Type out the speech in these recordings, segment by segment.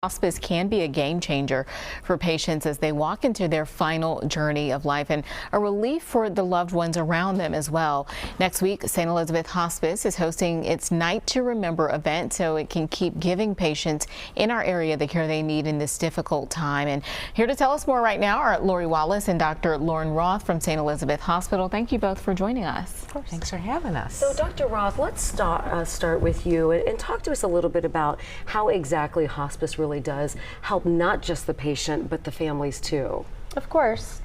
Hospice can be a game changer for patients as they walk into their final journey of life, and a relief for the loved ones around them as well. Next week, St. Elizabeth Hospice is hosting its Night to Remember event so it can keep giving patients in our area the care they need in this difficult time. And here to tell us more right now are Lori Wallace and Dr. Lauren Roth from St. Elizabeth Hospital. Thank you both for joining us. Of course. Thanks for having us. So Dr. Roth, let's start with you and talk to us a little bit about how exactly hospice really does help not just the patient but the families too. Of course.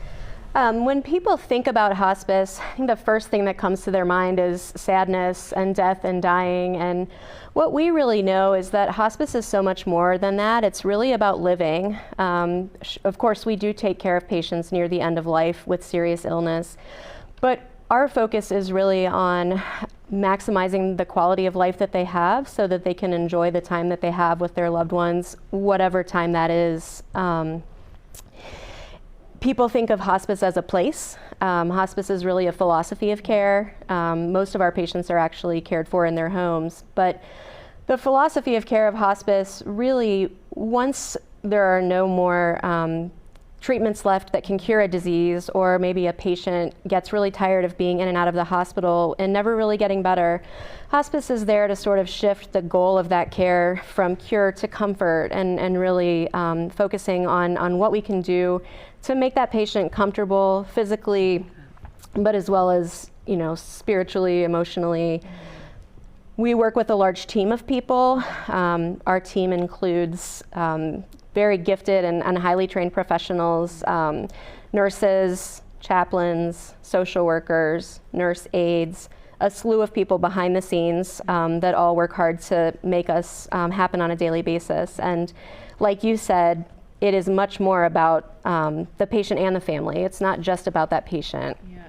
When people think about hospice, I think the first thing that comes to their mind is sadness and death and dying. And what we really know is that hospice is so much more than that. It's really about living. Of course, we do take care of patients near the end of life with serious illness, but our focus is really on maximizing the quality of life that they have so that they can enjoy the time that they have with their loved ones, whatever time that is. People think of hospice as a place. Hospice is really a philosophy of care. Most of our patients are actually cared for in their homes, but the philosophy of care of hospice really, once there are no more treatments left that can cure a disease, or maybe a patient gets really tired of being in and out of the hospital and never really getting better, hospice is there to sort of shift the goal of that care from cure to comfort and really focusing on what we can do to make that patient comfortable physically, but as well as, you know, spiritually, emotionally. We work with a large team of people. Our team includes very gifted and highly trained professionals, nurses, chaplains, social workers, nurse aides, a slew of people behind the scenes that all work hard to make us happen on a daily basis. And like you said, it is much more about the patient and the family. It's not just about that patient. Yeah.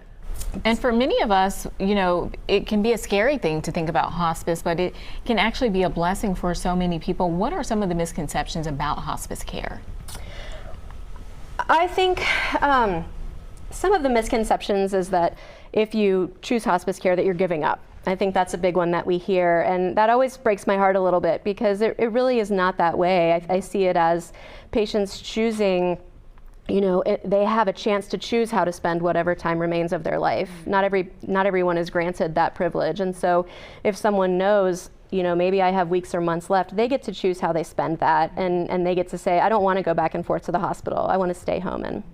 And for many of us, you know, it can be a scary thing to think about hospice, but it can actually be a blessing for so many people. What are some of the misconceptions about hospice care? I think some of the misconceptions is that if you choose hospice care that you're giving up. I think that's a big one that we hear, and that always breaks my heart a little bit because it really is not that way. I see it as patients choosing, you know, they have a chance to choose how to spend whatever time remains of their life. Not everyone is granted that privilege, and so if someone knows, you know, maybe I have weeks or months left, they get to choose how they spend that, and they get to say, I don't want to go back and forth to the hospital. I want to stay home and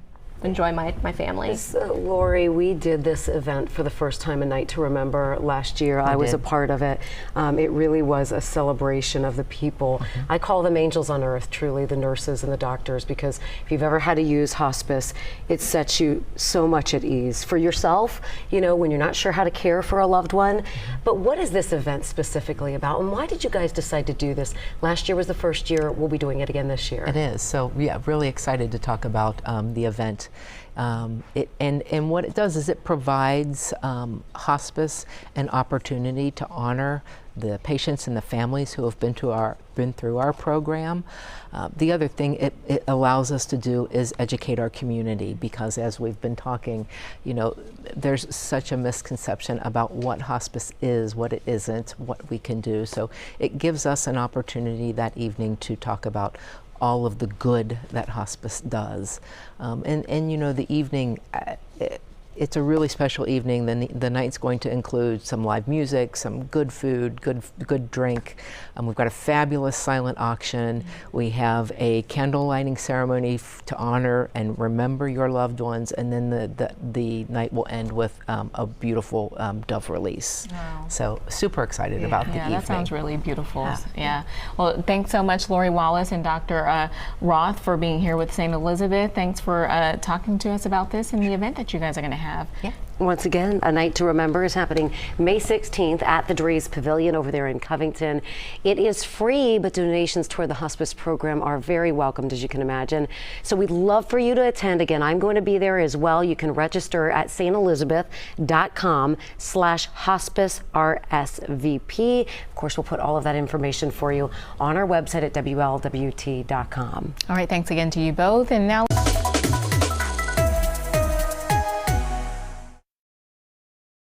enjoy my family. Lori, we did this event for the first time, A Night to Remember, last year. I was a part of it. It really was a celebration of the people. I call them angels on earth, truly, the nurses and the doctors, because if you've ever had to use hospice, it sets you so much at ease. For yourself, you know, when you're not sure how to care for a loved one. But what is this event specifically about, and why did you guys decide to do this? Last year was the first year. We'll be doing it again this year. It is. So, yeah, really excited to talk about the event. And what it does is it provides hospice an opportunity to honor the patients and the families who have been through our program. The other thing it allows us to do is educate our community, because as we've been talking, you know, there's such a misconception about what hospice is, what it isn't, what we can do. So it gives us an opportunity that evening to talk about all of the good that hospice does. And you know, the evening, it's a really special evening. The night's going to include some live music, some good food, good drink. We've got a fabulous silent auction. We have a candle lighting ceremony to honor and remember your loved ones, and then the night will end with a beautiful dove release. Wow. So super excited about the evening. Yeah, that sounds really beautiful. Yeah. Well, thanks so much, Lori Wallace and Dr. Roth, for being here with St. Elizabeth. Thanks for talking to us about this and the event that you guys are going to have. Yeah. Once again, A Night to Remember is happening May 16th at the Drees Pavilion over there in Covington. It is free, but donations toward the hospice program are very welcomed, as you can imagine. So we'd love for you to attend. Again, I'm going to be there as well. You can register at stelizabeth.com/hospice-RSVP. Of course, we'll put all of that information for you on our website at WLWT.com. All right, thanks again to you both. And now